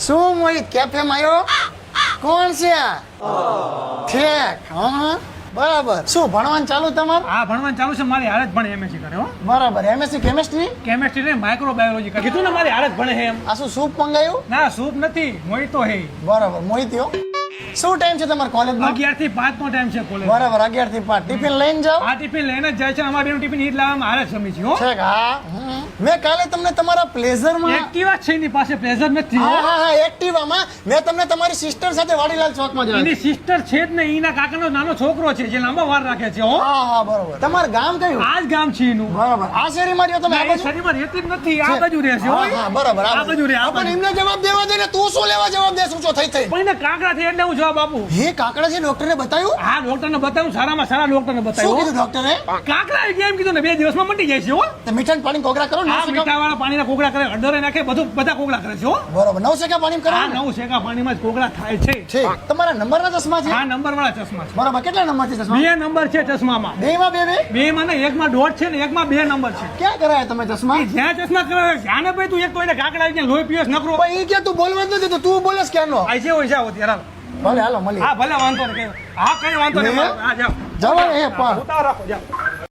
શું મોહિત કેફેમાં આવ્યો? કોણ છે આ? ઠેક. હા બરાબર. શું ભણવાનું ચાલુ તમારું? હા ભણવાનું ચાલુ છે. મારી હાલત ભણે એમએસસી કરે હો. બરાબર. MSc chemistry? કેમેસ્ટ્રી ને માઇક્રોબાયોલોજી કરે. કીધું ને મારી હાલત ભણે છે એમ. આ શું સૂપ મંગાયું? ના સૂપ નથી, મોહિતો હે. બરાબર. મોહિત યો. શું ટાઈમ છે તમારા કોલેજમાં? 11 થી 5 નો ટાઈમ છે કોલેજ. બરાબર. 11 થી 5 ટિફિન લઈને જાઓ? આ ટિફિન લઈને જ જાય છે. અમારા બેનું ટિફિન ઈ જ લાવવામાં હાલત સમી છે હો. ઠેક. હા. મેં કાલે તમને તમારા પ્લેઝરમાં એક્ટિવા છે એની પાસે, પ્લેઝર નથી હો. હા એક્ટિવામાં મેં તમને તમારી સિસ્ટર સાથે વાડીલાલ ચોકમાં જોયા. એની સિસ્ટર છે જ ને, એના કાકાનો નાનો છોકરો છે જે લાંબા વાર રાખે છે હો. હા બરાબર. તમારું ગામ કયું? આ જ ગામ છે એનું. બરાબર. આ શેરીમાં રહ્યો તમે? આ એ બાજુ? શરીરમાં રહેતી જ નથી, આ બાજુ રહે છે હો. હા બરાબર. આ બાજુ રહે, આ પણ બાજુ. એમને જવાબ દેવા દે ને, તું શું લેવા જવાબ દે? શું થઈ પણ એને કાકડા છે એટલે હું જવાબ આપું. હે કાકડા છે? ડોક્ટરને બતાવ્યું? હા ડોક્ટરને બતાવ્યું, સારામાં સારા ડોક્ટરને શું બતાવ્યું કીધું ડોક્ટરે? કાકડા એ એમ કીધું ને 2 દિવસમાં મટી જાય છે હો. તો મીઠાના પાણી કોગળા કરો ને. આ મીઠાવાળા પાણીના કોગળા કરે, હળદરે નાખે, બધા કોગળા કરે છે હો. બરોબર. 9 સેકા પાણી કરો આ ને? 9 શેકા પાણીમાં જ કોગળા થાય છે. છે. તમારા નંબરના ચશ્મા છે? આ નંબર વાળા ચશ્મા છે. બરોબર. કેટલા નંબર છે ચશ્મા? 2 નંબર છે ચશ્મામાં. બેમાં બે? 2 માં ને 1 માં 1.5 છે ને 1 માં 2 નંબર છે. ક્યાં કરાયા તમે ચશ્મા? એ જ્યાં ચશ્મા કરે જ્યાં ભાઈ તું એક તો એને કાકડા આવી ગયા, લોહી પીવસ નકરો. પણ ઈ કે તું બોલવા જ નથી તો તું બોલેસ ક્યાંનો? આ જે હોય છે આવો ત્યારે. ભલે હાલો મળીએ. હા ભલે વાંધો નહીં. હા કઈ વાંધો નહીં. હા જાઓ. જવા એ પણ ઉતાવળ રાખો જાઓ.